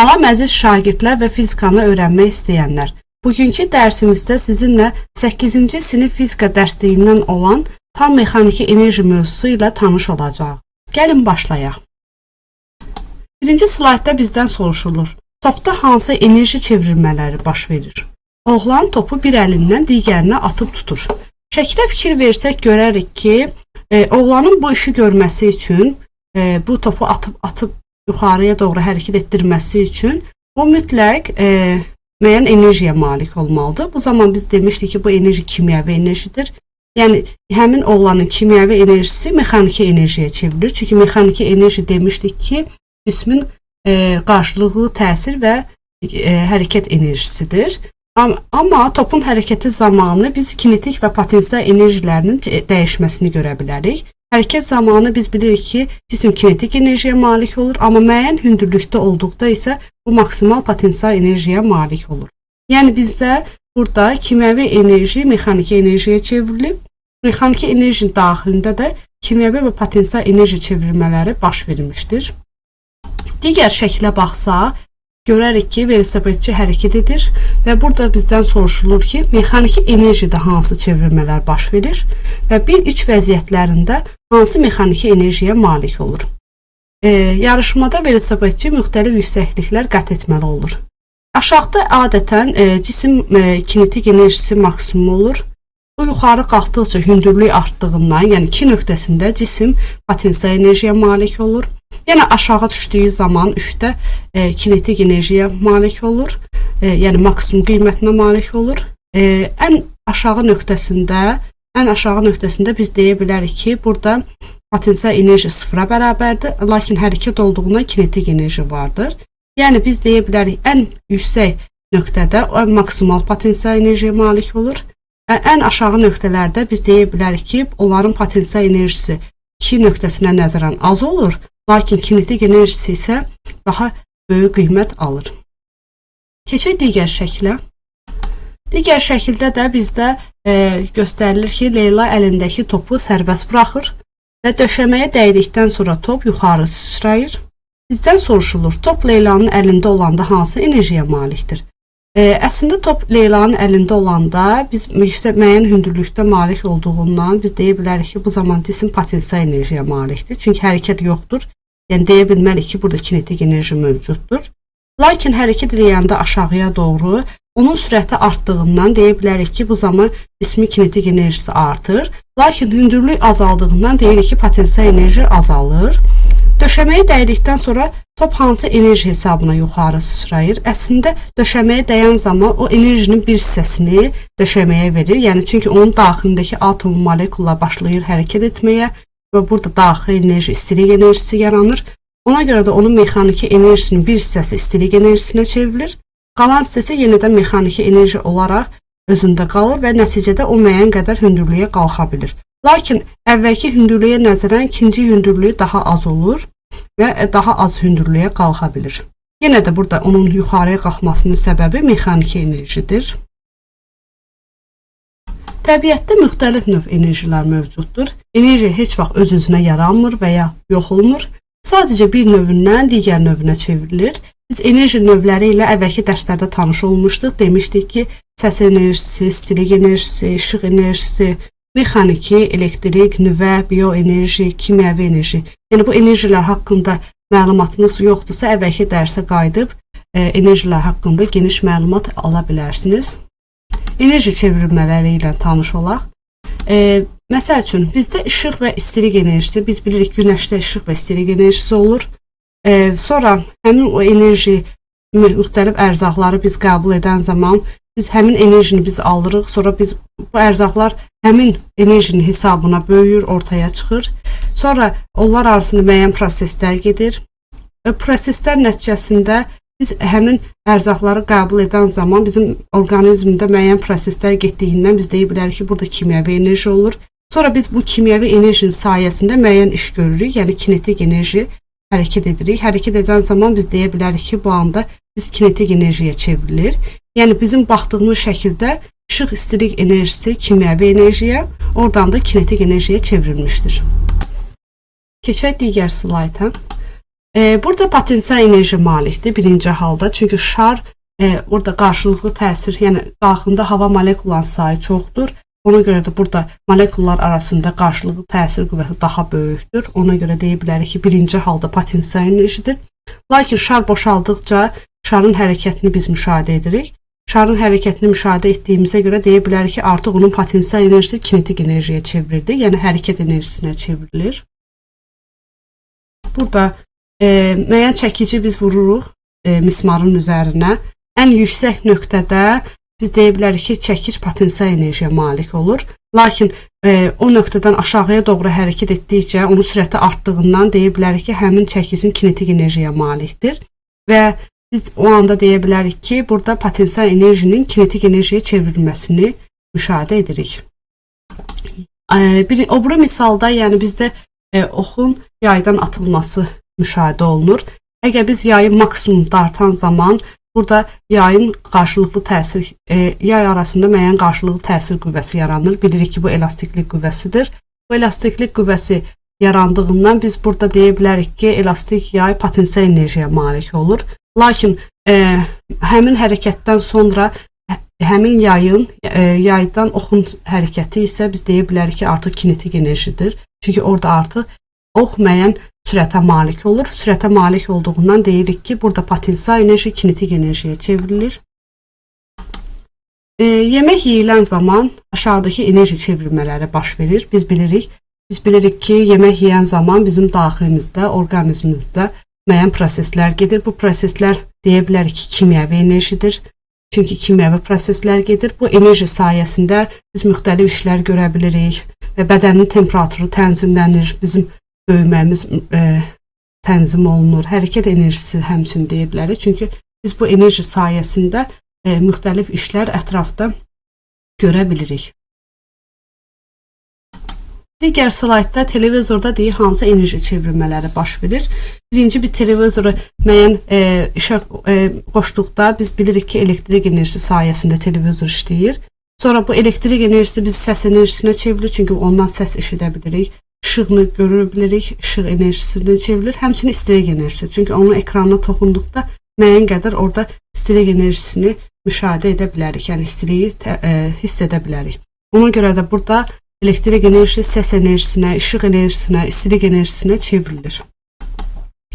Salam əziz şagirdlər və fizikanı öyrənmək istəyənlər. Bugünkü dərsimizdə sizinlə 8-ci sinif fizika dərsliyindən olan tam mexaniki enerji mövzusu ilə tanış olacaq. Gəlin başlayaq. Birinci slaydda bizdən soruşulur. Topda hansı enerji çevrilmələri baş verir? Oğlan topu bir əlindən digərinə atıb tutur. Şəklə fikir versək görərik ki, oğlanın bu işi görməsi üçün, bu topu atıb yuxarıya doğru hərəkət etdirməsi üçün o mütləq müəyyən enerjiyə malik olmalıdır. Bu zaman biz demişdik ki, bu enerji kimyəvi enerjidir. Yəni, həmin oğlanın kimyəvi enerjisi mexaniki enerjiyə çevrilir. Çünki mexaniki enerji demişdik ki, cismin qarşılıqlı təsir və hərəkət enerjisidir. Amma topun hərəkəti zamanı biz kinetik və potensial enerjilərinin dəyişməsini görə bilərik. Hərəkət zamanı biz bilirik ki, cisim kinetik enerjiyə malik olur, amma müəyyən hündürlükdə olduqda isə bu maksimal potensial enerjiyə malik olur. Yəni bizdə burada kimyəvi enerji mexaniki enerjiyə çevrilib, mexaniki enerjinin daxilində də kimyəvi və potensial enerji çevrilmələri baş vermişdir. Digər şəklə baxsaq, görərik ki, velosipedçi hərəkət edir və burada bizdən soruşulur ki, mexaniki enerjidə hansı çevrilmələr baş verir və 1-3 vəziyyətlərində hansı mexaniki enerjiyə malik olur. Yarışmada velosipedçi müxtəlif yüksəkliklər qət etməli olur. Aşağıda adətən cisim kinetik enerjisi maksimum olur. Bu yuxarı qalxdıqca hündürlük artdığından, yəni 2 nöqtəsində cisim potensial enerjiyə malik olur. Yəni aşağı düşdüyü zaman 3-də kinetik enerjiyə malik olur. Yəni maksimum qiymətinə malik olur. Ən aşağı nöqtəsində biz deyə bilərik ki, burada potensial enerji 0-a bərabərdir, lakin hərəkət olduğundan kinetik enerji vardır. Yəni biz deyə bilərik ən yüksək nöqtədə o maksimal potensial enerjiyə malik olur. Ən aşağı nöqtələrdə biz deyə bilərik ki, onların potensial enerjisi 2 nöqtəsinə nəzərən az olur, lakin kinetik enerjisi isə daha böyük qiymət alır. Keçək digər şəklə. Digər şəkildə də bizdə göstərilir ki, Leyla əlindəki topu sərbəst buraxır və döşəməyə dəydikdən sonra top yuxarı sıçrayır. Bizdən soruşulur, top Leylanın əlində olanda hansı enerjiyə malikdir? Əslində top Leylanın əlində olanda biz müəyyən hündürlükdə malik olduğundan biz deyə bilərik ki, bu zaman cisim potensial enerjiyə malikdir. Çünki hərəkət yoxdur. Yəni deyə bilmərik ki, burada kinetik enerji mövcuddur. Lakin hərəkət edəndə aşağıya doğru onun sürəti artdığından deyə bilərik ki, bu zaman cismin kinetik enerjisi artır. Lakin hündürlük azaldığından deyirik ki, potensial enerji azalır. Döşəməyə dəydikdən sonra top hansı enerji hesabına yuxarı sıçrayır? Əslində döşəməyə dəyən zaman o enerjinin bir hissəsini döşəməyə verir. Yəni çünki onun daxilindəki atom molekullar başlayır hərəkət etməyə və burada daxili enerji istilik enerjisi yaranır. Ona görə də onun mexaniki enerjisinin bir hissəsi istilik enerjisinə çevrilir. Qalan hissəsi yenidən mexaniki enerji olaraq özündə qalır və nəticədə o müəyyən qədər hündürlüyə qalxa bilir. Lakin əvvəlki hündürlüyə nəzərən ikinci hündürlüyü daha az olur və daha az hündürlüyə qalxa bilir. Yenə də burada onun yuxarıya qalxmasının səbəbi mexaniki enerjidir. Təbiətdə müxtəlif növ enerjilər mövcuddur. Enerji heç vaxt öz-özünə yaranmır və ya yox olmur. Sadəcə bir növündən digər növünə çevrilir. Biz enerji növləri ilə əvvəlki dərslərdə tanış olmuşduq. Demişdik ki, səs enerjisi, istilik enerjisi, işıq enerjisi, mexaniki, elektrik, nüvə, bioenerji, kimyəvi enerji. Yəni bu enerjilər haqqında məlumatınız yoxdursa, əvvəlki dərsə qayıdıb enerjilər haqqında geniş məlumat ala bilərsiniz. Enerji çevrilmələri ilə tanış olaq. Məsəl üçün, bizdə işıq və istilik enerjisi, biz bilirik günəşdə işıq və istilik enerjisi olur. Sonra həmin o enerji, müxtəlif ərzaqları biz qəbul edən zaman biz həmin enerjini biz alırıq, sonra biz bu ərzaqlar həmin enerjinin hesabına böyüyür, ortaya çıxır. Sonra onlar arasında müəyyən proseslər gedir. Proseslər nəticəsində biz həmin ərzaqları qəbul edən zaman bizim orqanizmdə müəyyən proseslər getdiyindən biz deyə bilərik ki, burada kimyəvi enerji olur. Sonra biz bu kimyəvi enerjinin sayəsində müəyyən iş görürük, yəni kinetik enerji hərəkət edirik. Hərəkət edən zaman biz deyə bilərik ki, bu anda biz kinetik enerjiyə çevrilir. Yəni bizim baxdığımız şəkildə işıq istilik enerjisi kimyəvi enerjiyə, oradan da kinetik enerjiyə çevrilmişdir. Keçək digər slayda. Burada potensial enerji malikdir birinci halda. Çünki şar burada qarşılıqlı təsir, yəni daxilində hava molekullarının sayı çoxdur. Ona görə də burada molekullar arasında qarşılıqlı təsir qüvvəsi daha böyükdür. Ona görə deyə bilərik ki, birinci halda potensial enerjidir. Lakin şar boşaldıqca şarın hərəkətini biz müşahidə edirik. Şarın hərəkətini müşahidə etdiyimizə görə deyə bilərik ki, artıq onun potensial enerjisi kinetik enerjiyə çevrildi. Yəni hərəkət enerjisinə çevrilir. Burada müəyyən çəkici biz vururuq mismarın üzərinə. Ən yüksək nöqtədə biz deyə bilərik ki, çəkic potensial enerjiyə malik olur. Lakin o nöqtədən aşağıya doğru hərəkət etdikcə onun sürəti artdığından deyə bilərik ki, həmin çəkicin kinetik enerjiyə malikdir. Və biz o anda deyə bilərik ki, burada potensial enerjinin kinetik enerjiyə çevrilməsini müşahidə edirik. O biri misalda, yəni bizdə oxun yaydan atılması müşahidə olunur. Əgər biz yayı maksimum dartan zaman burada yayın qarşılıqlı təsir, yay arasında müəyyən qarşılıqlı təsir qüvvəsi yaranır. Bilirik ki, bu elastiklik qüvvəsidir. Bu elastiklik qüvvəsi yarandığından biz burada deyə bilərik ki, elastik yay potensial enerjiyə malik olur. Lakin həmin hərəkətdən sonra həmin yaydan oxun hərəkəti isə biz deyə bilərik ki, artıq kinetik enerjidir. Çünki orada artıq ox müəyyən sürətə malik olur. Sürətə malik olduğundan deyirik ki, burada potensial enerji kinetik enerjiyə çevrilir. Yemək yeyilən zaman aşağıdakı enerji çevrilmələri baş verir. Biz bilirik ki, yemək yeyən zaman bizim daxilimizdə, orqanizmimizdə müəyyən proseslər gedir. Bu proseslər deyə bilərik ki, kimyəvi enerjidir. Çünki kimyəvi proseslər gedir. Bu enerji sayəsində biz müxtəlif işlər görə bilirik və bədənin temperaturu tənzimlənir. Bizim böyüməyimiz tənzim olunur. Hərəkət enerjisi həmçinin deyə bilərik. Çünki biz bu enerji sayəsində müxtəlif işlər ətrafda görə bilirik. Digər slaydda televizorda hansı enerji çevrilmələri baş verir. Birinci, bir televizoru müəyyən işə qoşduqda biz bilirik ki, elektrik enerjisi sayəsində televizor işləyir. Sonra bu elektrik enerjisi biz səs enerjisinə çevrilir. Çünki ondan səs eşidə bilirik. İşığını görə bilirik, işıq enerjisini çevrilir. Həmçinin istilik enerjisi. Çünki onun ekranına toxunduqda müəyyən qədər orada istilik enerjisini müşahidə edə bilərik. Yəni istiliyi hiss edə bilərik. Ona görə də burada elektrik enerjisi səs enerjisinə, işıq enerjisinə, istilik enerjisinə çevrilir.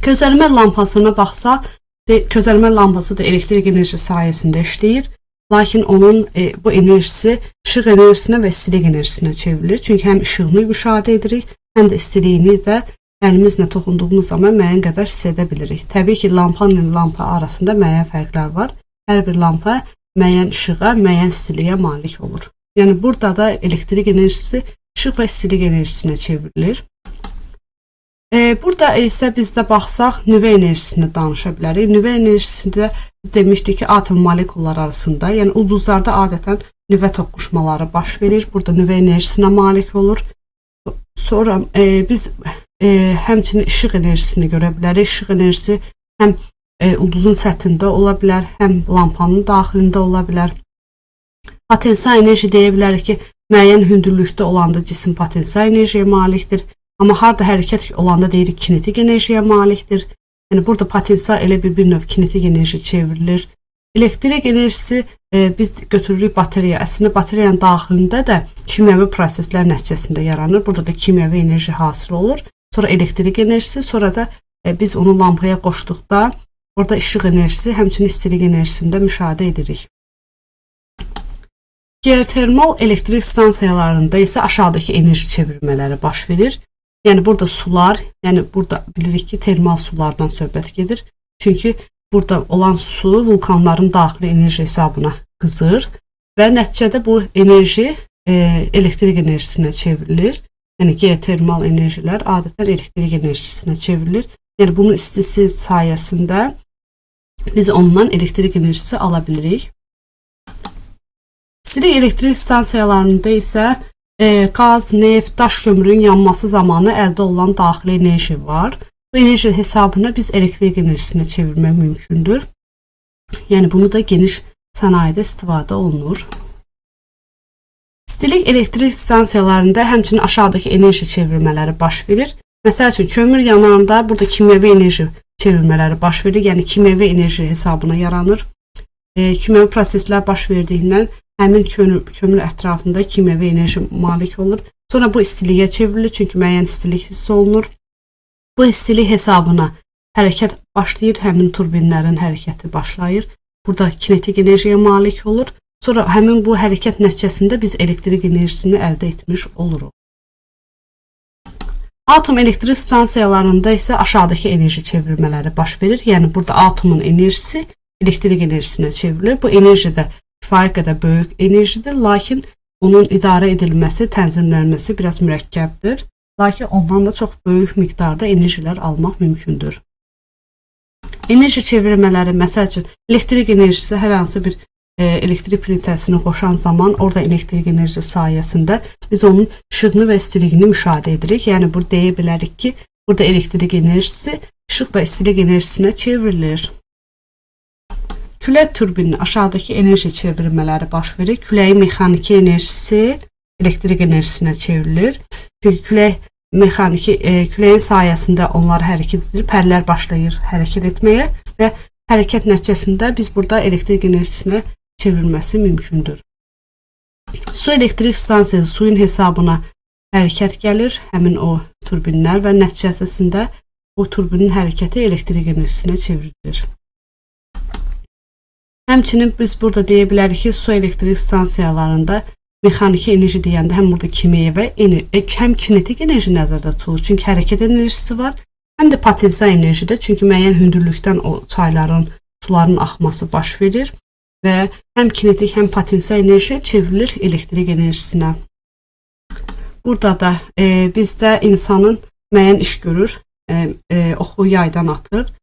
Közərmə lampasına baxsaq, közərmə lampası da elektrik enerjisi sayəsində işləyir. Lakin onun bu enerjisi işıq enerjisinə və istilik enerjisinə çevrilir. Çünki həm işığını müşahidə edirik, həm də istiliyini də əlimizlə toxunduğumuz zaman müəyyən qədər hiss edə bilirik. Təbii ki, lampa ilə lampa arasında müəyyən fərqlər var. Hər bir lampa müəyyən işığa, müəyyən istiliyə malik olur. Yəni burada da elektrik enerjisi işıq və istilik enerjisinə çevrilir. Burada isə bizdə baxsaq, nüvə enerjisini danışa bilərik. Nüvə enerjisində biz demişdik ki, atom molekullar arasında, yəni ulduzlarda adətən nüvə toqquşmaları baş verir. Burada nüvə enerjisinə malik olur. Sonra biz həmçinin işıq enerjisini görə bilərik. İşıq enerjisi həm ulduzun səthində ola bilər, həm lampanın daxilində ola bilər. Potensial enerji deyə bilərik ki, müəyyən hündürlükdə olanda cisim potensial enerjiyə malikdir. Amma harda hərəkət olanda deyirik kinetik enerjiyə malikdir. Yəni burada potensial elə bir növ kinetik enerji çevrilir. Elektrik enerjisi biz götürürük bateriya. Əslində bateriyanın daxilində də kimyəvi proseslər nəticəsində yaranır. Burada da kimyəvi enerji hasil olur. Sonra elektrik enerjisi, sonra da biz onu lampaya qoşduqda orada işıq enerjisi, həmçinin istilik enerjisində müşahidə edirik. Geotermal elektrik stansiyalarında isə aşağıdakı enerji çevirmələri baş verir. Yəni burada sular, yəni burada bilirik ki, termal sulardan söhbət gedir. Çünki burada olan su vulkanların daxili enerji hesabına qızır və nəticədə bu enerji elektrik enerjisinə çevrilir. Yəni geotermal enerjilər adətən elektrik enerjisinə çevrilir. Yəni bunun istisi sayəsində biz ondan elektrik enerjisi ala bilirik. İstilik elektrik stansiyalarında isə qaz, neft, daş kömürün yanması zamanı əldə olunan daxili enerji var. Bu enerji hesabına biz elektrik enerjisinə çevirmək mümkündür. Yəni bunu da geniş sənayedə istifadə olunur. İstilik elektrik stansiyalarında həmçinin aşağıdakı enerji çevirmələri baş verir. Məsəl üçün, kömür yananda burada kimyəvi enerji çevirmələri baş verir. Yəni kimyəvi enerji hesabına yaranır. Kimyəvi proseslər baş verdiyindən həmin kömür ətrafında kimyəvi enerji malik olur. Sonra bu istiliyə çevrilir, çünki müəyyən istilik hiss olunur. Bu istilik hesabına hərəkət başlayır, həmin turbinlərin hərəkəti başlayır. Burada kinetik enerjiyə malik olur. Sonra həmin bu hərəkət nəticəsində biz elektrik enerjisini əldə etmiş oluruq. Atom elektrik stansiyalarında isə aşağıdakı enerji çevirmələri baş verir. Yəni burada atomun enerjisi elektrik enerjisinə çevrilir. Bu enerji də kifayət qədər böyük enerjidir, lakin onun idarə edilməsi, tənzimlənməsi biraz mürəkkəbdir. Lakin ondan da çox böyük miqdarda enerjilər almaq mümkündür. Enerji çevirmələri, məsəl üçün, elektrik enerjisi hər hansı bir elektrik plitəsini qoşan zaman orada elektrik enerjisi sayəsində biz onun işığını və istiliyini müşahidə edirik. Yəni, burada deyə bilərik ki, burada elektrik enerjisi işıq və istilik enerjisinə çevrilir. Külək turbininin aşağıdakı enerji çevirmələri baş verir. Küləyin mexaniki enerjisi elektrik enerjisinə çevrilir. Çünki küləyin sayəsində onlar hərəkət edir, pərlər başlayır hərəkət etməyə və hərəkət nəticəsində biz burada elektrik enerjisinə çevrilməsi mümkündür. Su elektrik stansiyası suyun hesabına hərəkət gəlir, həmin o turbinlər və nəticəsində o turbinin hərəkəti elektrik enerjisinə çevrilir. Həmçinin biz burada deyə bilərik ki, su elektrik stansiyalarında mexaniki enerji deyəndə həm burada kimyəvi həm kinetik enerji nəzərdə tutulur. Çünki hərəkət enerjisi var, həm də potensial enerjidir. Çünki müəyyən hündürlükdən o çayların, suların axması baş verir və həm kinetik, həm potensial enerji çevrilir elektrik enerjisinə. Burada da bizdə insanın müəyyən iş görür, oxu yaydan atır.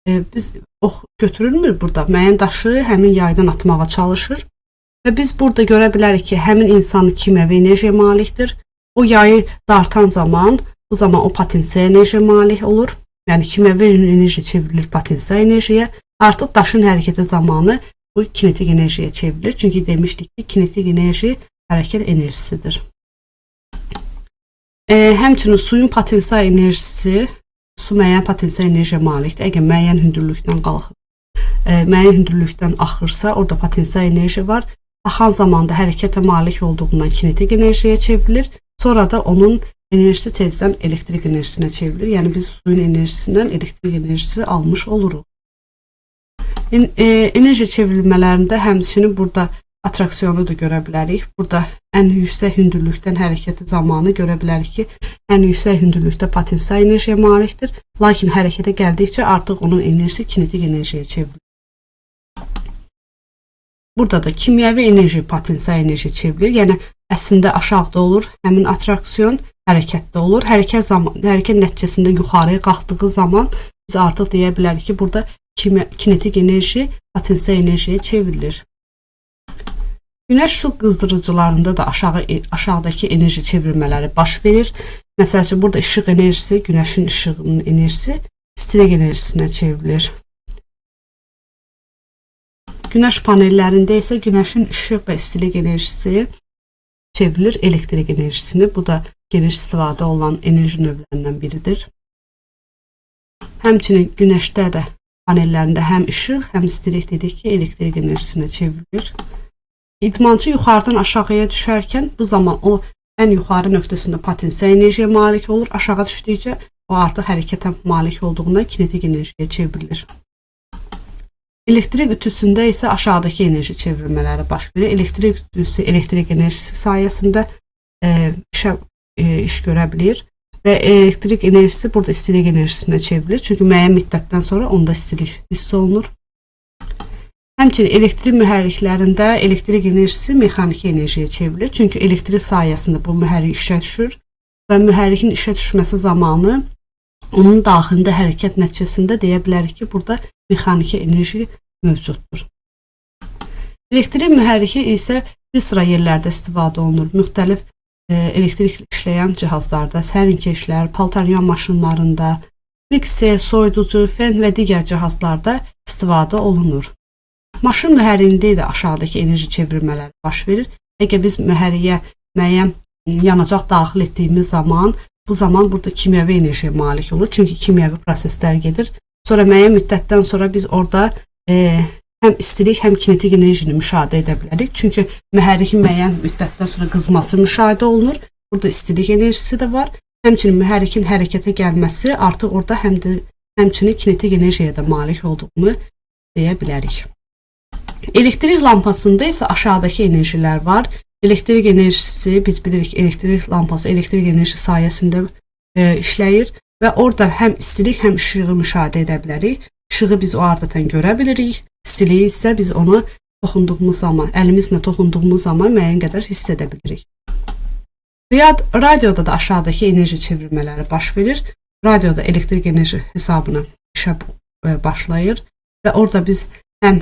Biz ox götürülmür burada. Müəyyən daşı həmin yaydan atmağa çalışır. Və biz burada görə bilərik ki, həmin insanın kimyəvi enerjiyə malikdir. O yayı dartan zaman, bu zaman o potensial enerjiyə malik olur. Yəni kimyəvi enerji çevrilir potensial enerjiyə. Artıq daşın hərəkəti zamanı bu kinetik enerjiyə çevrilir. Çünki demişdik ki, kinetik enerji hərəkət enerjisidir. Həmçinin suyun potensial enerjisi, su müəyyən potensial enerjiyə malikdir. Əgər müəyyən hündürlükdən qalxıb, müəyyən hündürlükdən axırsa, orada potensial enerji var. Axan zamanda hərəkətə malik olduğundan kinetik enerjiyə çevrilir. Sonra da onun enerjisi tezdən elektrik enerjisinə çevrilir. Yəni biz suyun enerjisindən elektrik enerjisi almış oluruq. Enerji çevrilmələrində həmçinin burada atraksiyonu da görə bilərik. Burada ən yüksək hündürlükdən hərəkəti zamanı görə bilərik ki, ən yüksək hündürlükdə potensial enerjiyə malikdir. Lakin hərəkətə gəldikcə artıq onun enerjisi kinetik enerjiyə çevrilir. Burada da kimyəvi enerji potensial enerji çevrilir. Yəni əslində aşağıda olur, həmin atraksiyon hərəkətdə olur. Hərəkət nəticəsində yuxarıya qalxdığı zaman biz artıq deyə bilərik ki, burada kinetik enerji potensial enerjiyə çevrilir. Günəş su qızdırıcılarında da aşağıdakı enerji çevrilmələri baş verir. Məsəl üçün, burada işıq enerjisi, günəşin işığının enerjisi istilik enerjisinə çevrilir. Günəş panellərində isə günəşin işıq və istilik enerjisi çevrilir elektrik enerjisini. Bu da geniş istifadə olunan enerji növlərindən biridir. Həmçinin günəşdə də panellərində həm işıq, həm istilik dedik ki, elektrik enerjisinə çevrilir. İdmançı yuxarıdan aşağıya düşərkən bu zaman o ən yuxarı nöqtəsində potensial enerjiyə malik olur. Aşağı düşdükcə o artıq hərəkətə malik olduğundan kinetik enerjiyə çevrilir. Elektrik ütüsündə isə aşağıdakı enerji çevrilmələri baş verir. Elektrik ütüsü elektrik enerjisi sayəsində iş görə bilir və elektrik enerjisi burada istilik enerjisinə çevrilir. Çünki müəyyən müddətdən sonra onda istilik hiss olunur. Həmçinin elektrik mühərriklərində elektrik enerjisi mexaniki enerjiyə çevrilir. Çünki elektrik sayəsində bu mühərrik işə düşür və mühərrikin işə düşməsi zamanı onun daxilində hərəkət nəticəsində deyə bilərik ki, burada mexaniki enerji mövcuddur. Elektrik mühərriki isə bir sıra yerlərdə istifadə olunur. Müxtəlif elektrik işləyən cihazlarda, sərinkeşlər, paltaryan maşınlarında, mikser, soyuducu, fen və digər cihazlarda istifadə olunur. Maşın mühərriyində də aşağıdakı enerji çevrilmələri baş verir. Əgər biz mühərriyə müəyyən yanacaq daxil etdiyimiz zaman, bu zaman burada kimyəvi enerjiyə malik olur. Çünki kimyəvi proseslər gedir. Sonra müəyyən müddətdən sonra biz orada həm istilik, həm kinetik enerjini müşahidə edə bilərik. Çünki mühərrikin müəyyən müddətdən sonra qızması müşahidə olunur. Burada istilik enerjisi də var. Həmçinin mühərrikin hərəkətə gəlməsi artıq orada həmçinin kinetik enerjiyə də malik olduğunu deyə bilərik. Elektrik lampasında isə aşağıdakı enerjilər var. Elektrik enerjisi, biz bilirik elektrik lampası elektrik enerji sayəsində işləyir və orada həm istilik, həm işığı müşahidə edə bilərik. İşığı biz o adətən görə bilirik. İstiliyi isə biz onu toxunduğumuz zaman, əlimizlə toxunduğumuz zaman müəyyən qədər hiss edə bilirik. Radioda da aşağıdakı enerji çevirmələri baş verir. Radioda elektrik enerji hesabına işə başlayır və orada biz həm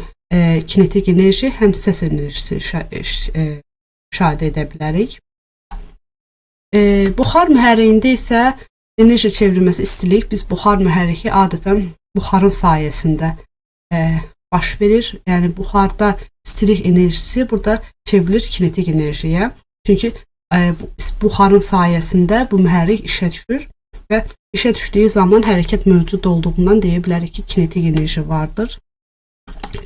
kinetik enerji, həm səs enerjisi müşahidə edə bilərik. Buxar mühərriyində isə enerji çevrilməsi istilik, biz buxar mühərriki adətən buxarın sayəsində baş verir. Yəni buxarda istilik enerjisi burada çevrilir kinetik enerjiyə. Çünki buxarın sayəsində bu mühərrik işə düşür və işə düşdüyü zaman hərəkət mövcud olduğundan deyə bilərik ki, kinetik enerji vardır.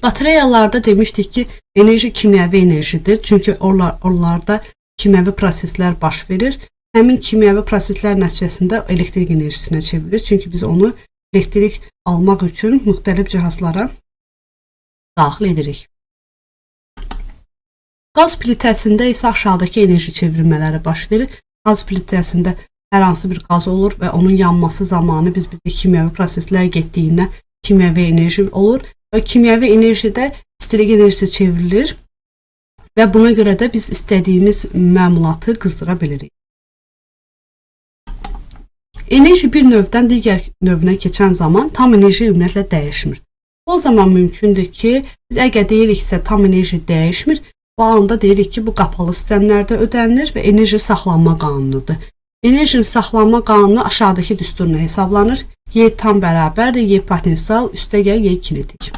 Batareyalarda demişdik ki, enerji kimyəvi enerjidir. Çünki onlarda kimyəvi proseslər baş verir. Həmin kimyəvi proseslər nəticəsində elektrik enerjisinə çevrilir. Çünki biz onu elektrik almaq üçün müxtəlif cihazlara daxil edirik. Qaz plitəsində isə aşağıdakı enerji çevrilmələri baş verir. Qaz plitəsində hər hansı bir qaz olur və onun yanması zamanı biz bilirik kimyəvi proseslər getdiyindən kimyəvi enerji olur və kimyəvi enerjidə istilik enerjisi çevrilir və buna görə də biz istədiyimiz məmulatı qızdıra bilirik. Enerji bir növdən digər növünə keçən zaman tam enerji ümumiyyətlə dəyişmir. O zaman mümkündür ki, biz əgər deyiriksə tam enerji dəyişmir, bu anda deyirik ki, bu qapalı sistemlərdə ödənilir və enerji saxlanma qanunudur. Enerjinin saxlanma qanunu aşağıdakı düsturla hesablanır. Y tam bərabərdir, Y potensial, üstəgəl Y kinetik.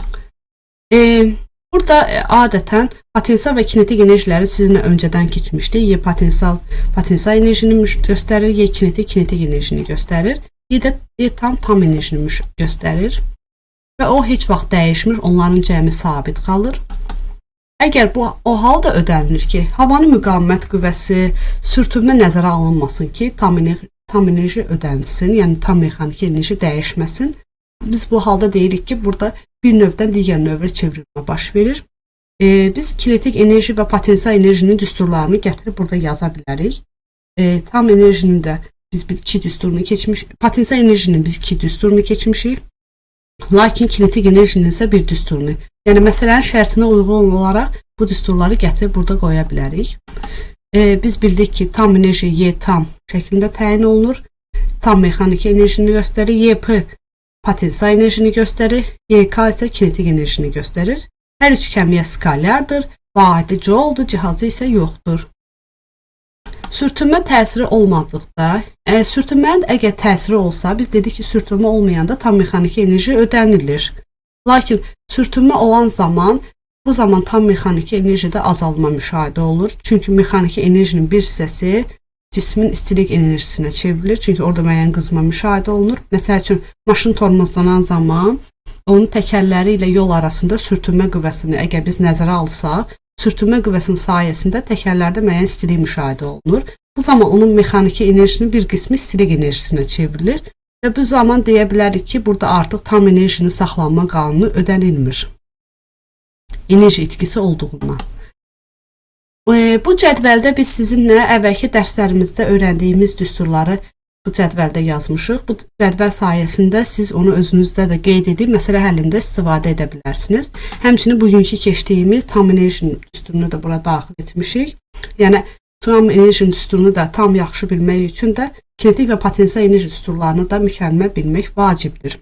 Burada adətən potensial və kinetik enerjiləri sizinlə öncədən keçmişdi. Y potensial enerjini göstərir, Y kinetik enerjini göstərir. Y tam enerjini göstərir və o heç vaxt dəyişmir, onların cəmi sabit qalır. Əgər bu o halda ödənilir ki, havanın müqavimət qüvvəsi, sürtünmə nəzərə alınmasın ki, tam enerji ödənilsin, yəni tam mexaniki enerji dəyişməsin. Biz bu halda deyirik ki, burada bir növdən digər növə çevrilmə baş verir. Biz kinetik enerji və potensial enerjinin düsturlarını gətirib burada yaza bilərik. Tam enerjinin də biz iki düsturunu keçmişik, potensial enerjinin biz iki düsturunu keçmişik. Lakin kinetik enerjinin isə bir düsturunu. Yəni məsələnin şərtinə uyğun olaraq bu düsturları gətirib burada qoya bilərik. Biz bildik ki, tam enerji Y tam şəklində təyin olunur. Tam mexaniki enerjini göstərir. YP potensial enerjini göstərir. YK isə kinetik enerjini göstərir. Hər üç kəmiyyət skalyardır. Vahidi jouldur, cihazı isə yoxdur. Sürtünmə təsiri olmadıqda, sürtünmənin əgər təsiri olsa, biz dedik ki, sürtünmə olmayanda tam mexaniki enerji ödənilir. Lakin sürtünmə olan zaman, bu zaman tam mexaniki enerjidə azalma müşahidə olur. Çünki mexaniki enerjinin bir hissəsi cismin istilik enerjisinə çevrilir. Çünki orada müəyyən qızma müşahidə olunur. Məsəl üçün, maşın tormozlanan zaman onun təkərləri ilə yol arasında sürtünmə qüvvəsini əgər biz nəzərə alsaq, sürtünmə qüvvəsinin sayəsində təkərlərdə müəyyən istilik müşahidə olunur. Bu zaman onun mexaniki enerjinin bir qismi istilik enerjisinə çevrilir və bu zaman deyə bilərik ki, burada artıq tam enerjinin saxlanma qanunu ödənilmir. Enerji itkisi olduğundan. Bu cədvəldə biz sizinlə əvvəlki dərslərimizdə öyrəndiyimiz düsturları bu cədvəldə yazmışıq. Bu cədvəl sayəsində siz onu özünüzdə də qeyd edib məsələ həllində istifadə edə bilərsiniz. Həmçinin bugünkü keçdiyimiz tam enerjinin düsturunu da bura daxil etmişik. Yəni tam enerjinin düsturunu da tam yaxşı bilmək üçün də kinetik və potensial enerji düsturlarını da mükəmməl bilmək vacibdir.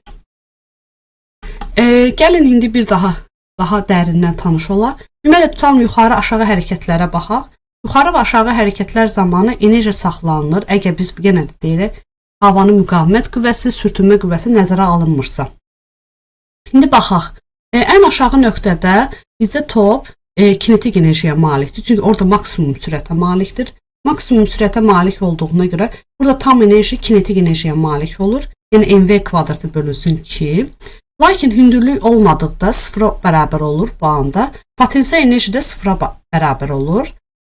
Gəlin indi bir daha dərindən tanış olaq. Ümumiyyətlə tutalım yuxarı aşağı hərəkətlərə baxaq. Yuxarı və aşağı hərəkətlər zamanı enerji saxlanılır. Əgər biz yenə də deyirik, havanın müqavimət qüvvəsi, sürtünmə qüvvəsi nəzərə alınmırsa. İndi baxaq. Ən aşağı nöqtədə bizdə top kinetik enerjiyə malikdir. Çünki orada maksimum sürətə malikdir. Maksimum sürətə malik olduğuna görə burada tam enerji kinetik enerjiyə malik olur. Yəni mv kvadratı bölünsün 2. Lakin hündürlük olmadıqda sıfıra bərabər olur bu anda. Potensial enerji də sıfıra bərabər olur.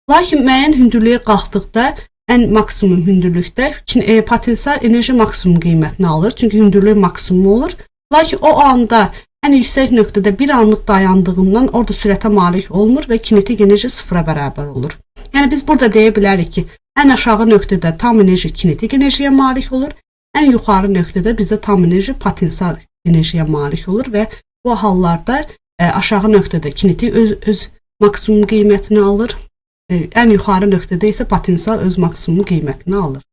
Lakin müəyyən hündürlüyə qalxdıqda ən maksimum hündürlükdə potensial enerji maksimum qiymətini alır. Çünki hündürlük maksimum olur. Lakin o anda ən yüksək nöqtədə bir anlıq dayandığından orada sürətə malik olmur və kinetik enerji sıfıra bərabər olur. Yəni biz burada deyə bilərik ki, ən aşağı nöqtədə tam enerji kinetik enerjiyə malik olur. Ən yuxarı nöqtədə bizə tam enerji potensial enerjiyə malik olur və bu hallarda aşağı nöqtədə kinetik öz maksimum qiymətini alır. Ən yuxarı nöqtədə isə potensial öz maksimum qiymətini alır.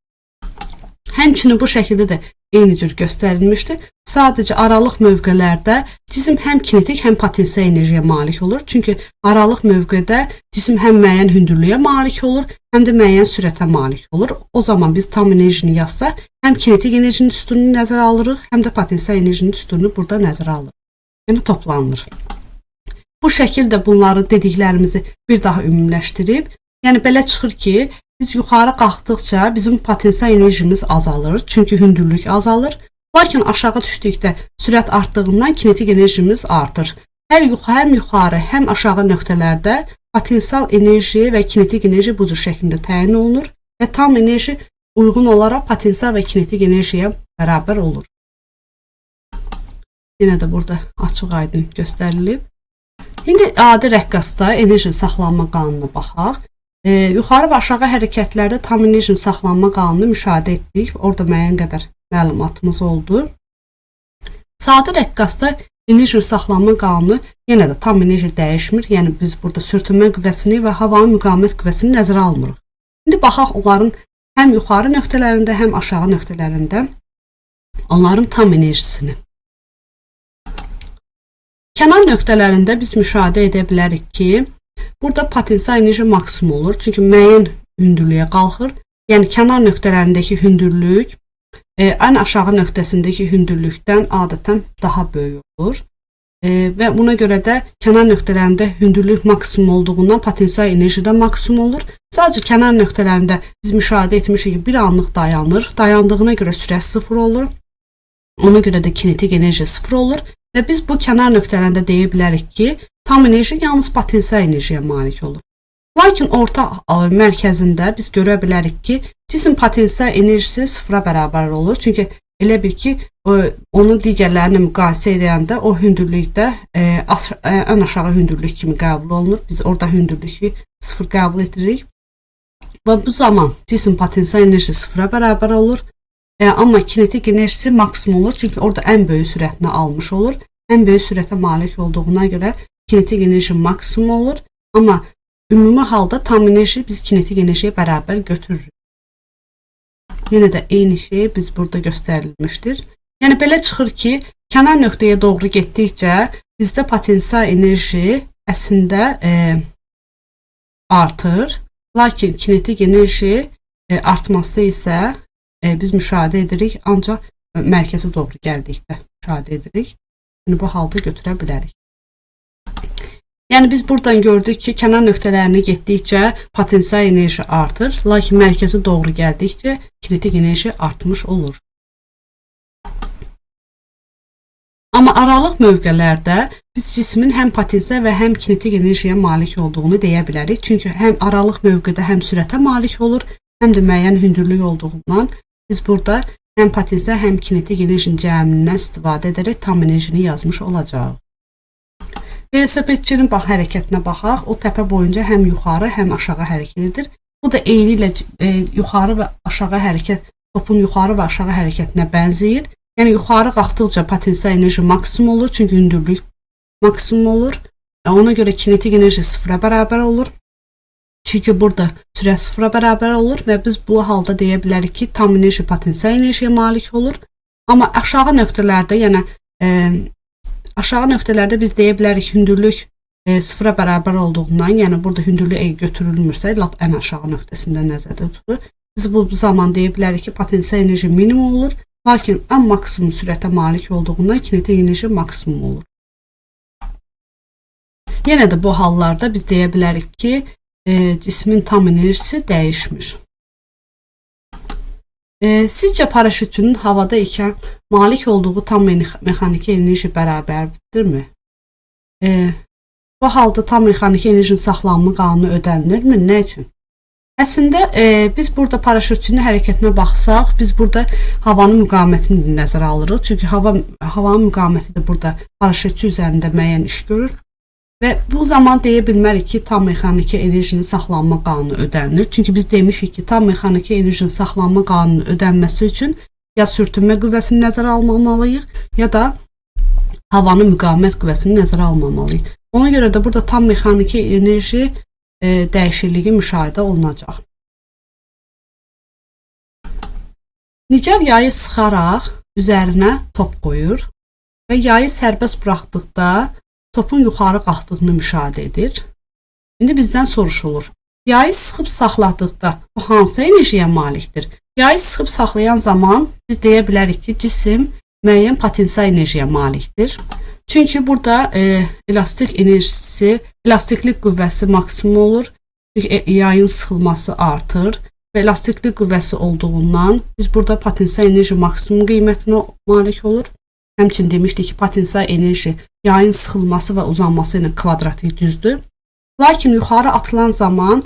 Həmçinin bu şəkildə də eyni cür göstərilmişdir. Sadəcə aralıq mövqelərdə cisim həm kinetik, həm potensial enerjiyə malik olur. Çünki aralıq mövqedə cisim həm müəyyən hündürlüyə malik olur, həm də müəyyən sürətə malik olur. O zaman biz tam enerjini yazsaq, həm kinetik enerjinin üstünlüyünü nəzərə alırıq, həm də potensial enerjinin üstünlüyünü burada nəzərə alırıq. Yəni toplanılır. Bu şəkildə bunları dediklərimizi bir daha ümumiləşdirib, yəni belə çıxır ki, biz yuxarı qalxdıqca bizim potensial enerjimiz azalır, çünki hündürlük azalır. Lakin aşağı düşdükdə sürət artdığından kinetik enerjimiz artır. Həm yuxarı, həm aşağı nöqtələrdə potensial enerji və kinetik enerji bu cür şəklində təyin olunur və tam enerji uyğun olaraq potensial və kinetik enerjiyə bərabər olur. Yenə də burada açıq-aydın göstərilib. İndi adi rəqqasda enerjinin saxlanma qanununa baxaq. Yuxarı və aşağı hərəkətlərdə tam enerjinin saxlanma qanunu müşahidə etdik. Orada müəyyən qədər məlumatımız oldu. Sadə rəqqasda enerjinin saxlanma qanunu yenə də tam enerji dəyişmir. Yəni biz burada sürtünmə qüvvəsini və havanın müqavimət qüvvəsini nəzərə almırıq. İndi baxaq onların həm yuxarı nöqtələrində, həm aşağı nöqtələrində onların tam enerjisini. Kənar nöqtələrində biz müşahidə edə bilərik ki, burada potensial enerji maksimum olur. Çünki müəyyən hündürlüyə qalxır. Yəni kənar nöqtələrindəki hündürlük ən aşağı nöqtəsindəki hündürlükdən adətən daha böyük olur. Və buna görə də kənar nöqtələrində hündürlük maksimum olduğundan potensial enerji də maksimum olur. Sadəcə kənar nöqtələrində biz müşahidə etmişik ki, bir anlıq dayanır. Dayandığına görə sürət sıfır olur. Ona görə də kinetik enerji sıfır olur. Və biz bu kənar nöqtələrində deyə bilərik ki, tam enerji yalnız potensial enerjiyə malik olur. Lakin orta mərkəzində biz görə bilərik ki, cisim potensial enerjisi sıfıra bərabər olur. Çünki elə bil ki, onu digərlərinə müqayisə edəndə o hündürlükdə ən aşağı hündürlük kimi qəbul olunur. Biz orada hündürlüyü sıfır qəbul edirik. Və bu zaman cisim potensial enerjisi sıfıra bərabər olur. Amma kinetik enerjisi maksimum olur. Çünki orada ən böyük sürətini almış olur. Ən böyük sürətə malik olduğuna görə kinetik enerji maksimum olur. Amma ümumi halda tam enerji biz kinetik enerjiyə bərabər götürürük. Yenə də eyni şey biz burada göstərilmişdir. Yəni belə çıxır ki, kənar nöqtəyə doğru getdikcə bizdə potensial enerji əslində artır. Lakin kinetik enerji artması isə biz müşahidə edirik, ancaq mərkəzə doğru gəldikdə müşahidə edirik. Yəni bu halda götürə bilərik. Yəni biz buradan gördük ki, kənar nöqtələrinə getdikcə potensial enerji artır, lakin mərkəzə doğru gəldikcə kinetik enerji artmış olur. Amma aralıq mövqelərdə biz cismin həm potensial və həm kinetik enerjiyə malik olduğunu deyə bilərik. Çünki həm aralıq mövqedə həm sürətə malik olur, həm də müəyyən hündürlük olduğundan biz burada həm potensial, həm kinetik enerjinin cəmindən istifadə edərək tam enerjini yazmış olacağıq. Velosipedçinin hərəkətinə baxaq. O təpə boyunca həm yuxarı, həm aşağı hərəkət edir. Bu da eyni ilə yuxarı və aşağı hərəkət, topun yuxarı və aşağı hərəkətinə bənzəyir. Yəni yuxarı qalxdıqca potensial enerji maksimum olur, çünki hündürlük maksimum olur. Ona görə kinetik enerji sıfıra bərabər olur. Çünki burada sürət sıfıra bərabər olur və biz bu halda deyə bilərik ki, tam enerji potensial enerjiyə malik olur. Amma aşağı nöqtələrdə, yəni aşağı nöqtələrdə biz deyə bilərik hündürlük sıfıra bərabər olduğundan, yəni burada hündürlük götürülmürsə, lap ən aşağı nöqtəsində nəzərdə tutulur. Biz bu zaman deyə bilərik ki, potensial enerji minimum olur, lakin ən maksimum sürətə malik olduğundan kinetik enerji maksimum olur. Yenə də bu hallarda biz deyə bilərik ki, cismin tam enerjisi dəyişmir. Sizcə paraşütçünün havada ikən malik olduğu tam mexaniki enerji bərabərdirmi? Bu halda tam mexaniki enerjinin saxlanma qanunu ödənilirmi? Nə üçün? Əslində biz burada paraşütçünün hərəkətinə baxsaq, biz burada havanın müqavimətini nəzərə alırıq. Çünki havanın müqaviməti də burada paraşütçü üzərində müəyyən iş görür. Və bu zaman deyə bilmərik ki, tam mexaniki enerjinin saxlanma qanunu ödənilir. Çünki biz demişik ki, tam mexaniki enerjinin saxlanma qanunu ödənməsi üçün ya sürtünmə qüvvəsini nəzərə almamalıyıq, ya da havanın müqavimət qüvvəsini nəzərə almamalıyıq. Ona görə də burada tam mexaniki enerji dəyişikliyi müşahidə olunacaq. Nigar yayı sıxaraq üzərinə top qoyur və yayı sərbəst buraxdıqda topun yuxarı qalxdığını müşahidə edir. İndi bizdən soruşulur. Yayı sıxıb saxladıqda bu hansı enerjiyə malikdir? Yayı sıxıb saxlayan zaman biz deyə bilərik ki, cisim müəyyən potensial enerjiyə malikdir. Çünki burada elastik enerjisi, elastiklik qüvvəsi maksimum olur. Çünki yayın sıxılması artır və elastiklik qüvvəsi olduğundan biz burada potensial enerji maksimum qiymətinə malik olur. Həmçinin demişdik ki, potensial enerji yayın sıxılması və uzanması ilə kvadratik düzdür. Lakin yuxarı atılan zaman,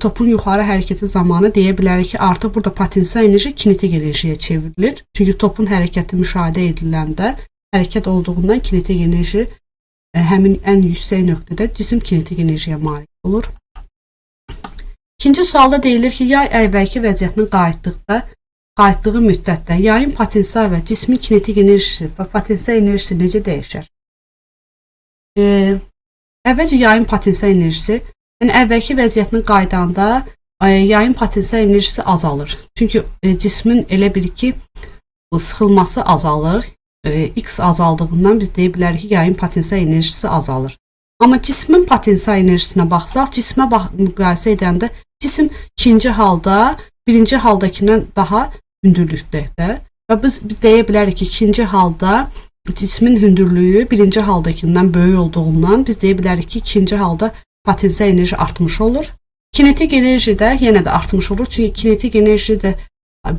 topun yuxarı hərəkəti zamanı deyə bilərik ki, artıq burada potensial enerji kinetik enerjiyə çevrilir. Çünki topun hərəkəti müşahidə ediləndə hərəkət olduğundan kinetik enerji həmin ən yüksək nöqtədə cisim kinetik enerjiyə malik olur. İkinci sualda deyilir ki, yay əvvəlki vəziyyətinə qayıtdığı müddətdə yayın potensial və cismin kinetik enerjisi və potensial enerjisi necə dəyişər? Əvvəlcə yayın potensial enerjisi, yəni əvvəlki vəziyyətinə qaydanda yayın potensial enerjisi azalır. Çünki cismin elə bil ki, sıxılması azalır. X azaldığından biz deyə bilərik ki, yayın potensial enerjisi azalır. Amma cismin potensial enerjisinə baxsaq, cismə müqayisə edəndə cisim ikinci halda birinci haldakindən daha hündürlükdədir. Və biz deyə bilərik ki, ikinci halda cismin hündürlüyü birinci haldakindən böyük olduğundan biz deyə bilərik ki, ikinci halda potensial enerji artmış olur. Kinetik enerji də yenə də artmış olur. Çünki kinetik enerji də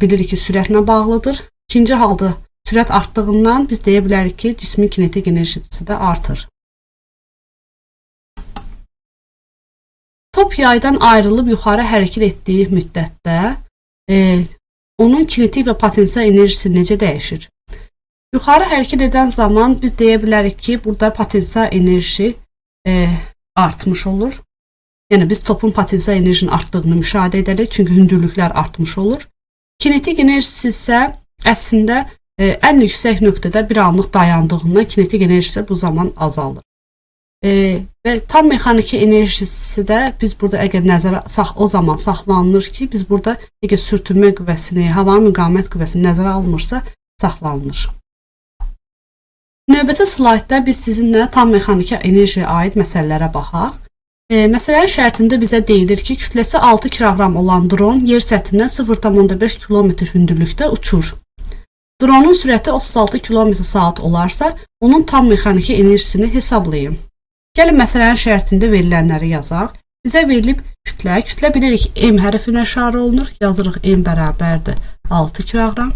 bilirik ki, sürətlə bağlıdır. İkinci halda sürət artdığından biz deyə bilərik ki, cismin kinetik enerjisi də artır. Top yaydan ayrılıb yuxarı hərəkət etdiyi müddətdə onun kinetik və potensial enerjisi necə dəyişir? Yuxarı hərəkət edən zaman biz deyə bilərik ki, burada potensial enerji artmış olur. Yəni biz topun potensial enerjinin artdığını müşahidə edərik, çünki hündürlüklər artmış olur. Kinetik enerjisi isə əslində ən yüksək nöqtədə bir anlıq dayandığından kinetik enerjisi bu zaman azalır. Və tam mexaniki enerjisi də biz burada əgər nəzərə o zaman saxlanılır ki, biz burada əgər sürtünmə qüvvəsini, havanın müqavimət qüvvəsini nəzərə alınırsa, saxlanılır. Növbəti slaydda biz sizinlə tam mexaniki enerjiyə aid məsələlərə baxaq. Məsələnin şərtində bizə deyilir ki, kütləsi 6 kiloqram olan dron yer səthindən 0,5 km hündürlükdə uçur. Dronun sürəti 36 km/saat olarsa, onun tam mexaniki enerjisini hesablayın. Gəlin məsələnin şərtində verilənləri yazaq. Bizə verilib kütlə. Kütlə bilirik M hərfi ilə işarə olunur. Yazırıq M bərabərdir 6 kiloqram.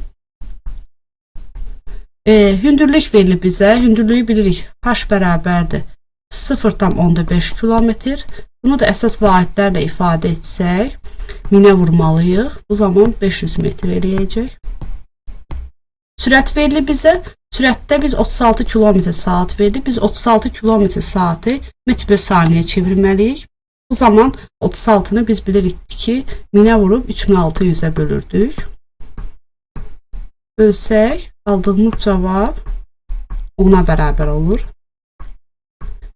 Hündürlük verilib bizə. Hündürlüyü bilirik H bərabərdir 0,5 km. Bunu da əsas vahidlərlə ifadə etsək, minə vurmalıyıq. Bu zaman 500 metr eləyəcək. Sürət verilib bizə. Sürətdə biz 36 km/saat verilib. Biz 36 km/saatı metr/saniyə çevirməliyik. Bu zaman 36-nı biz bilirik ki, minə vurub 3600-ə bölürdük. Bölsək, aldığımız cavab 10-a bərabər olur.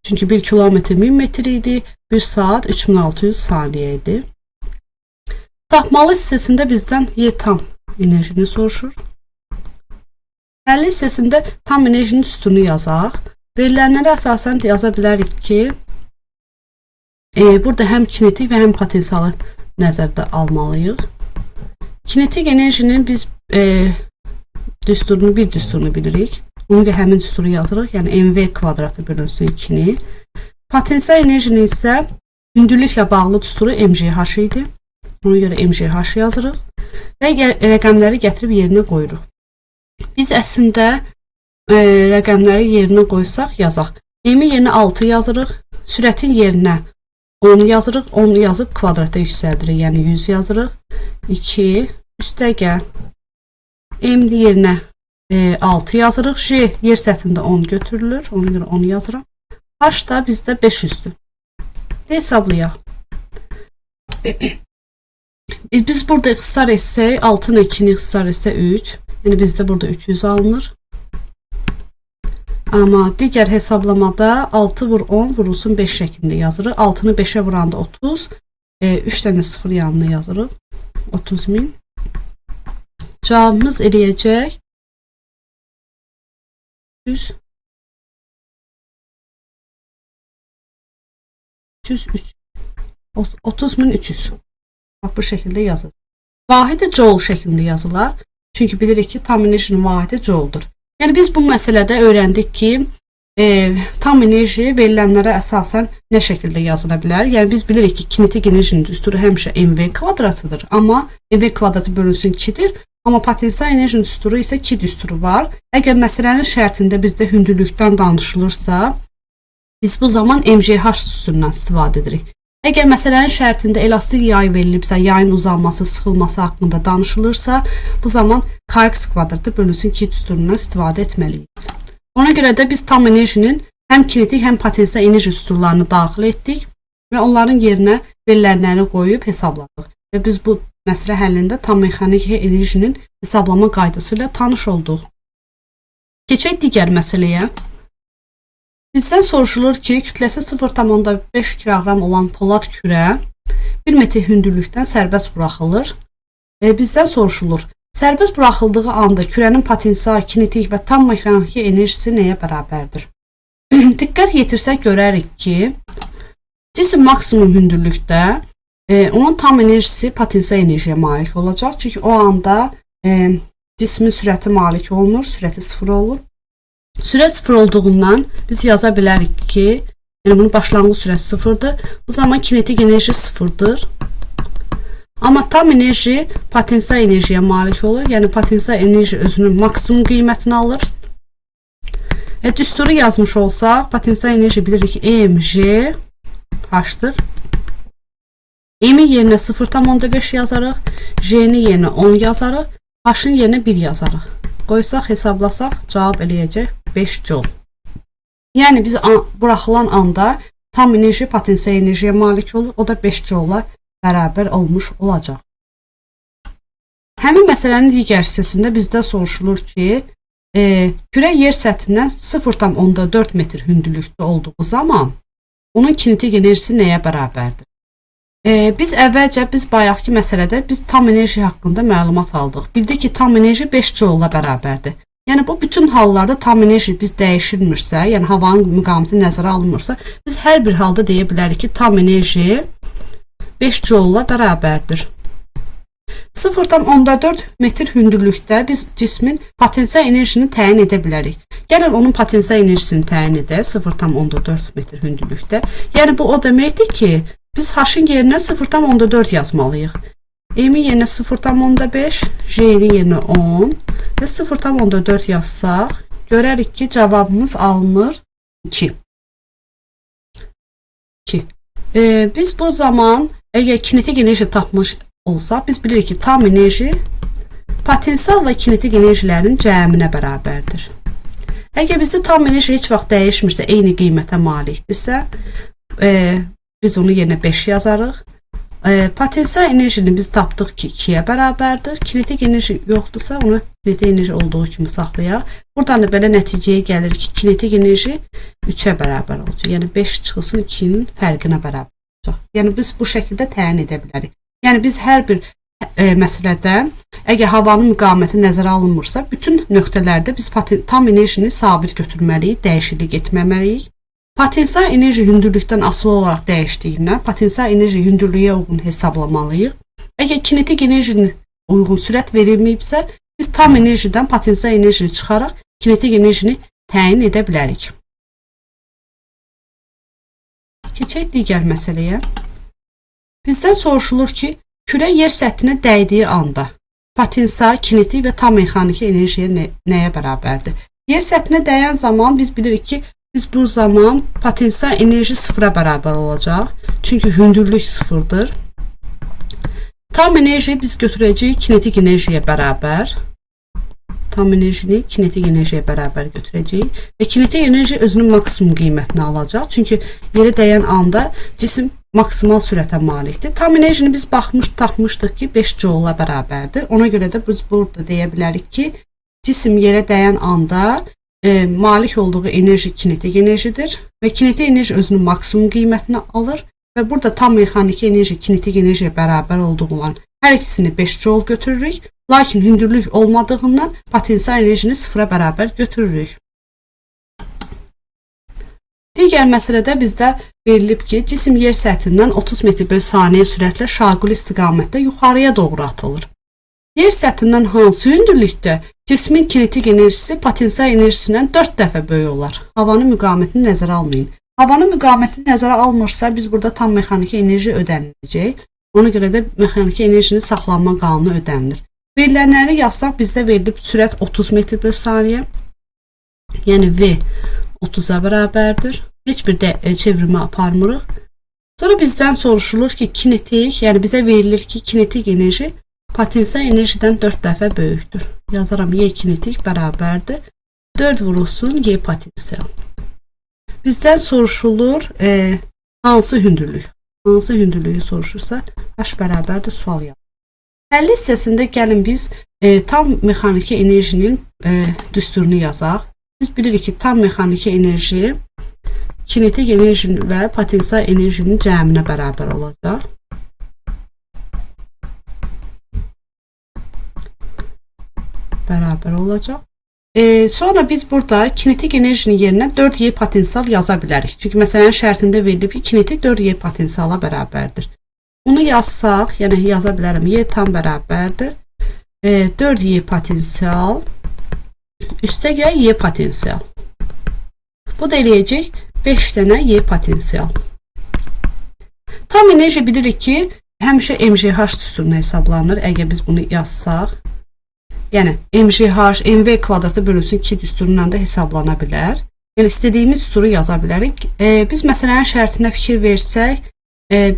Çünki 1 kilometr 1000 metr idi, 1 saat 3600 saniyə idi. Tapmalı hissəsində bizdən Y tam enerjini soruşur. Həlli hissəsində tam enerjinin üstünü yazaq. Verilənlərə əsasən yaza bilərik ki, burada həm kinetik və həm potensialı nəzərdə almalıyıq. Kinetik enerjinin biz bir düsturunu bilirik. Onu da həmin düsturu yazırıq. Yəni mv kvadratı bölünsün 2-ni. Potensial enerjinin isə hündürlüklə bağlı düsturu mgh idi. Ona görə mgh yazırıq. və rəqəmləri gətirib yerinə qoyuruq. Biz əslində rəqəmləri yerinə qoysaq yazaq. M-in yerinə 6 yazırıq, sürətin yerinə 10 yazırıq, 10 yazıb kvadrata yüksəldirik, yəni 100 yazırıq. 2 üstəgəl M yerinə 6 yazırıq, J yer səthində 10 götürülür, ona görə 10 yazıram. H da bizdə 500-dür. Hesablayaq. Biz burada ixtisar etsək, 6-nı 2-ni ixtisar etsək 3. Yəni bizdə burada 300 alınır. Amma digər hesablamada 6 vur 10 vurulsun 5 şəklində yazırıq. 6-nı 5-ə vuranda 30. 3 dənə 0 yanına yazırıq. 30.000. Cavabımız eləyəcək 100. 303. 30.300. Bu şəkildə yazılır. Vahidi joule şəklində yazılar. Çünki bilirik ki, tam enerjinin vahidi joule-dur. Yəni biz bu məsələdə öyrəndik ki, tam enerji verilənlərə əsasən nə şəkildə yazıla bilər? Yəni biz bilirik ki, kinetik enerjinin düsturu həmişə mv kvadratıdır. Amma mv kvadratı bölünsün 2-dir. Amma potensial enerjinin düsturu isə 2 düsturu var. Əgər məsələnin şərtində bizdə hündürlükdən danışılırsa, biz bu zaman mgh düsturundan istifadə edirik. Əgər məsələnin şərtində elastik yay verilibsə, yayın uzanması, sıxılması haqqında danışılırsa, bu zaman kx kvadratı bölünsün 2 düsturundan istifadə etməliyik. Ona görə də biz tam enerjinin həm kinetik, həm potensial enerji düsturlarını daxil etdik və onların yerinə verilənləri qoyub hesabladıq. Və biz bu məsələ həllində tam mexaniki enerjinin hesablama qaydası ilə tanış olduq. Keçək digər məsələyə. Bizdən soruşulur ki, kütləsi 0,5 kiloqram olan polad kürə 1 metr hündürlükdən sərbəst buraxılır. Bizdən soruşulur, sərbəst buraxıldığı anda kürənin potensial, kinetik və tam mexaniki enerjisi nəyə bərabərdir? Diqqət yetirsək görərik ki, cisim maksimum hündürlükdə onun tam enerjisi potensial enerjiyə malik olacaq. Çünki o anda cismin sürəti malik olmur, sürəti 0 olur. Sürət 0 olduğundan biz yaza bilərik ki, yəni bunun başlanğıc sürəti 0-dır. Bu zaman kinetik enerji 0-dır. Amma tam enerji potensial enerjiyə malik olur. Yəni potensial enerji özünün maksimum qiymətini alır. Düsturu yazmış olsaq, potensial enerji bilirik ki, mg h-dır. M-in yerinə 0,5 yazarıq, J-ni yerinə 10 yazarıq, H-ın yerinə 1 yazarıq. Qoysaq, hesablasaq, cavab eləyəcək 5 joule. Yəni biz buraxılan anda tam enerji potensial enerjiyə malik olur, o da 5 joule-la bərabər olmuş olacaq. Həmin məsələnin digər hissəsində bizdə soruşulur ki, kürə yer səthindən 0,4 metr hündürlükdə olduğu zaman onun kinetik enerjisi nəyə bərabərdir? Biz bayaqki məsələdə biz tam enerji haqqında məlumat aldıq. Bildik ki, tam enerji 5 joule-la bərabərdir. Yəni bu bütün hallarda tam enerji biz dəyişilmirsə, yəni havanın müqaviməti nəzərə alınmırsa, biz hər bir halda deyə bilərik ki, tam enerji 5 joule-la bərabərdir. 0,4 metr hündürlükdə biz cismin potensial enerjisini təyin edə bilərik. Gəlin onun potensial enerjisini təyin edək 0,4 metr hündürlükdə. Yəni bu o deməkdir ki, biz H-ın yerinə 0,4 yazmalıyıq. M-in yerinə 0,5, J-in yerinə 10 və 0,4 yazsaq, görərik ki, cavabımız alınır 2. Biz bu zaman, əgər kinetik enerji tapmış olsaq, biz bilirik ki, tam enerji potensial və kinetik enerjilərin cəminə bərabərdir. Əgər bizdə tam enerji heç vaxt dəyişmirsə, eyni qiymətə malikdirsə, biz onu yerinə 5 yazarıq. Potensial enerjini biz tapdıq ki, 2-yə bərabərdir. Kinetik enerji yoxdursa, onu kinetik enerji olduğu kimi saxlayaq. Buradan da belə nəticəyə gəlir ki, kinetik enerji 3-ə bərabər olacaq. Yəni 5 çıxılsın 2-nin fərqinə bərabər olacaq. Yəni biz bu şəkildə təyin edə bilərik. Yəni biz hər bir məsələdə, əgər havanın müqaviməti nəzərə alınmırsa, bütün nöqtələrdə biz tam enerjini sabit götürməliyik, dəyişiklik etməməliyik. Potensial enerji hündürlükdən asılı olaraq dəyişdiyindən potensial enerji hündürlüyə uyğun hesablamalıyıq. Əgər kinetik enerjinin uyğun sürət verilməyibsə, biz tam enerjidən potensial enerjini çıxaraq kinetik enerjini təyin edə bilərik. Keçək digər məsələyə. Bizdən soruşulur ki, kürə yer səthinə dəydiyi anda potensial, kinetik və tam mexaniki enerjiyə nəyə bərabərdir? Yer səthinə dəyən zaman biz bilirik ki, biz bu zaman potensial enerji sıfıra bərabər olacaq. Çünki hündürlük sıfırdır. Tam enerji biz götürəcəyik kinetik enerjiyə bərabər. Tam enerjini kinetik enerjiyə bərabər götürəcəyik. Və kinetik enerji özünün maksimum qiymətini alacaq. Çünki yerə dəyən anda cisim maksimal sürətə malikdir. Tam enerjini biz tapmışdıq ki, 5 joule-a bərabərdir. Ona görə də biz burada deyə bilərik ki, cisim yerə dəyən anda malik olduğu enerji kinetik enerjidir. Və kinetik enerji özünün maksimum qiymətini alır. Və burada tam mexaniki enerji kinetik enerjiyə bərabər olduğundan hər ikisini 5 joule götürürük. Lakin hündürlük olmadığından potensial enerjini sıfıra bərabər götürürük. Digər məsələdə bizdə verilib ki, cisim yer səthindən 30 metr/saniyə sürətlə şaquli istiqamətdə yuxarıya doğru atılır. Yer səthindən hansı hündürlükdə cismin kinetik enerjisi potensial enerjisindən 4 dəfə böyük olar? Havanın müqavimətini nəzərə almayın. Havanın müqavimətini nəzərə almırsa, biz burada tam mexaniki enerji ödəniləcək. Ona görə də mexaniki enerjinin saxlanma qanunu ödənilir. Verilənləri yazsaq, bizdə verilib sürət 30 metr/saniyə. Yəni V 30-a bərabərdir. Heç bir də çevirmə aparmırıq. Sonra bizdən soruşulur ki, kinetik, yəni bizə verilir ki, kinetik enerji potensial enerjidən 4 dəfə böyükdür. Yazaram, Y kinetik bərabərdir. 4 vurulsun Y potensial. Bizdən soruşulur hansı hündürlük? Hansı hündürlüyü soruşursa, H bərabərdir sual yazır. Həlli hissəsində gəlin biz tam mexaniki enerjinin düsturunu yazaq. Biz bilirik ki, tam mexaniki enerji kinetik enerji və potensial enerjinin cəminə bərabər olacaq. Bərabər olacaq. Sonra biz burada kinetik enerjinin yerinə 4Y potensial yaza bilərik. Çünki məsələnin şərtində verilib ki, kinetik 4Y potensiala bərabərdir. Onu yazsaq, yəni yaza bilərəm, Y tam bərabərdir. 4Y potensial üstəgəl Y potensial. Bu da eləyəcək 5 dənə Y potensial. Tam enerji bilirik ki, həmişə MGH düsturuna hesablanır. Əgər biz bunu yazsaq, yəni MGH, MV kvadratı bölünsün 2 düsturundan da hesablana bilər. Yəni istədiyimiz düsturu yaza bilərik. Biz məsələnin şərtinə fikir versək,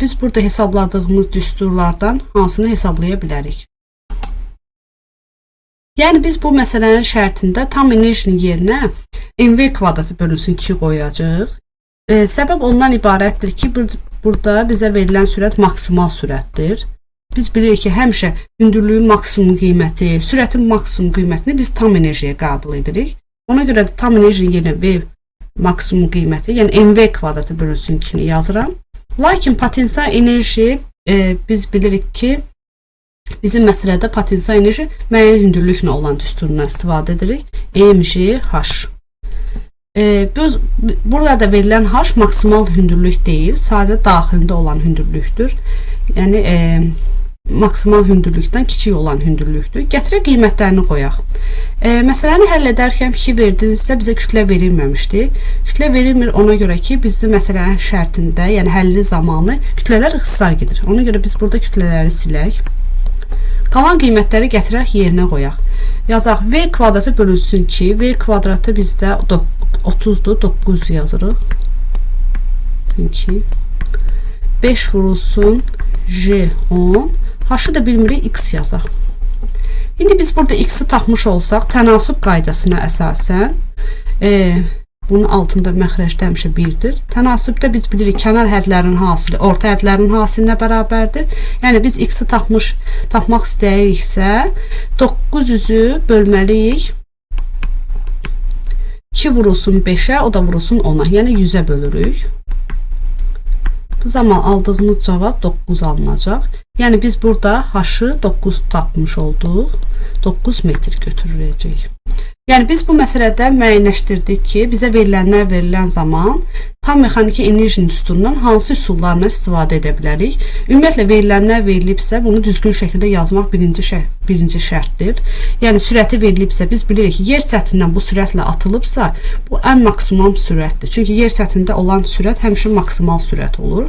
biz burada hesabladığımız düsturlardan hansını hesablaya bilərik? Yəni biz bu məsələnin şərtində tam enerjinin yerinə MV kvadratı bölünsün 2 qoyacağıq. Səbəb ondan ibarətdir ki, burada bizə verilən sürət maksimal sürətdir. Biz bilirik ki, həmişə hündürlüyün maksimum qiyməti, sürətin maksimum qiymətini biz tam enerjiyə qəbul edirik. Ona görə də tam enerjinin yerinə V maksimum qiyməti, yəni MV kvadratı bölünsün 2-ni yazıram. Lakin potensial enerji biz bilirik ki, bizim məsələdə potensial enerji müəyyən hündürlüklə olan düsturundan istifadə edirik. MGH. Burada da verilən H maksimal hündürlük deyil, sadə daxilində olan hündürlükdür. Yəni maksimal hündürlükdən kiçik olan hündürlükdür. Gətirək qiymətlərini qoyaq. Məsələni həll edərkən fikir verdinizsə, bizə kütlə verilməmişdi. Kütlə verilmir ona görə ki, bizim məsələnin şərtində, yəni həlli zamanı kütlələr ixtisar gedir. Ona görə biz burada kütlələri silək. Qalan qiymətləri gətirək yerinə qoyaq. Yazaq, V kvadratı bölünsün ki, V kvadratı bizdə 30-dur, 9 yazırıq. 2. 5 vurulsun J 10. H-ı da bilmirik, X yazaq. İndi biz burada X-i tapmış olsaq, tənasüb qaydasına əsasən, bunun altında məxrəcdə həmişə 1-dir. Tənasübdə biz bilirik, kənar hədlərin hasili, orta hədlərin hasilinə bərabərdir. Yəni biz X-i tapmaq istəyiriksə, 900-ü bölməliyik. 2 vurulsun 5-ə, o da vurulsun 10-a. Yəni 100-ə bölürük. Bu zaman aldığımız cavab 9 alınacaq. Yəni biz burada H-ı 9 tapmış olduq. 9 metr götürüləcək. Yəni biz bu məsələdə müəyyənləşdirdik ki, bizə verilən zaman tam mexaniki enerjinin düsturundan hansı üsullarla istifadə edə bilərik. Ümumiyyətlə verilənlər verilibsə, bunu düzgün şəkildə yazmaq birinci şərtdir. Yəni sürəti verilibsə, biz bilirik ki, yer səthindən bu sürətlə atılıbsa, bu ən maksimum sürətdir. Çünki yer səthində olan sürət həmişə maksimal sürət olur.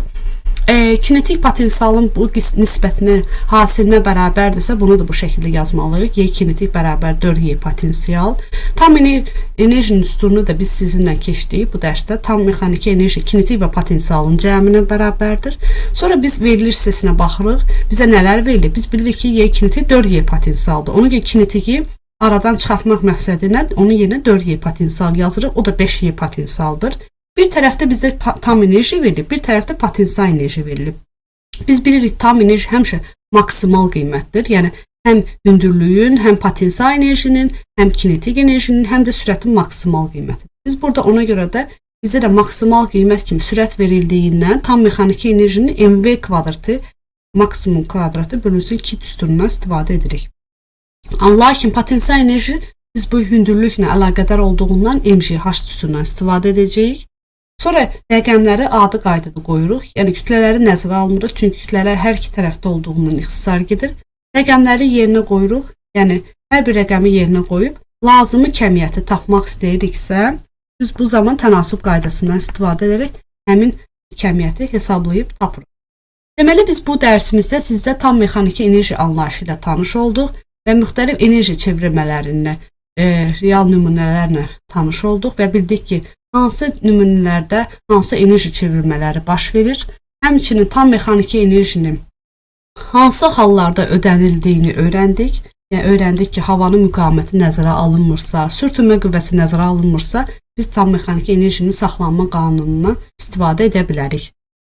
Kinetik potensialın bu nisbətini hasilinə bərabərdirsə, bunu da bu şəkildə yazmalıyıq. Y kinetik bərabər 4Y potensial. Tam enerjinin üstünlüğünü də biz sizinlə keçdik bu dərsdə. Tam mexaniki enerji kinetik və potensialın cəminə bərabərdir. Sonra biz verilir hissəsinə baxırıq. Bizə nələr verilir? Biz bilirik ki, Y kinetik 4Y potensialdır. Ona görə kinetiki aradan çıxartmaq məqsədilə onun yerinə 4Y potensial yazırıq. O da 5Y potensialdır. Bir tərəfdə bizə tam enerji verilib, bir tərəfdə potensial enerji verilib. Biz bilirik tam enerji həmişə maksimal qiymətdir. Yəni həm hündürlüyün, həm potensial enerjinin, həm kinetik enerjinin, həm də sürətin maksimal qiymətidir. Biz burada ona görə də bizə də maksimal qiymət kimi sürət verildiyindən tam mexaniki enerjinin mv kvadratı maksimum kvadratı bölünsün 2 üstündən istifadə edirik. Lakin potensial enerji biz bu hündürlüklə əlaqədar olduğundan mgh üstündən istifadə edəcəyik. Sonra rəqəmləri adi qaydada qoyuruq. Yəni kütlələri nəzərə almırıq, çünki kütlələr hər iki tərəfdə olduğundan ixtisar gedir. Rəqəmləri yerinə qoyuruq. Yəni hər bir rəqəmi yerinə qoyub lazımi kəmiyyəti tapmaq istəyiriksə, biz bu zaman tənasüb qaydasından istifadə edərək həmin kəmiyyəti hesablayıb tapırıq. Deməli biz bu dərsimizdə sizdə tam mexaniki enerji anlayışı ilə tanış olduq və müxtəlif enerji çevrilmələrinə, real nümunələrlə tanış olduq və bildik ki, hansı nümunələrdə hansı enerji çevrilmələri baş verir. Həmçinin tam mexaniki enerjinin hansı hallarda ödənildiyini öyrəndik. Yəni öyrəndik ki, havanın müqaviməti nəzərə alınmırsa, sürtünmə qüvvəsi nəzərə alınmırsa, biz tam mexaniki enerjinin saxlanma qanunundan istifadə edə bilərik.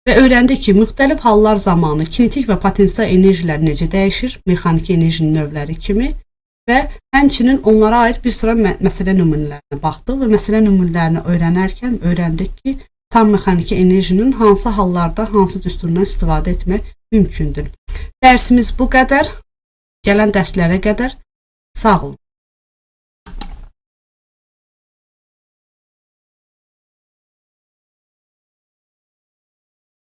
Və öyrəndik ki, müxtəlif hallar zamanı kinetik və potensial enerjilər necə dəyişir, mexaniki enerjinin növləri kimi. Və həmçinin onlara aid bir sıra məsələ nümunələrinə baxdıq və məsələ nümunələrini öyrənərkən öyrəndik ki, tam mexaniki enerjinin hansı hallarda hansı düsturundan istifadə etmək mümkündür. Dərsimiz bu qədər. Gələn dərslərə qədər sağ olun.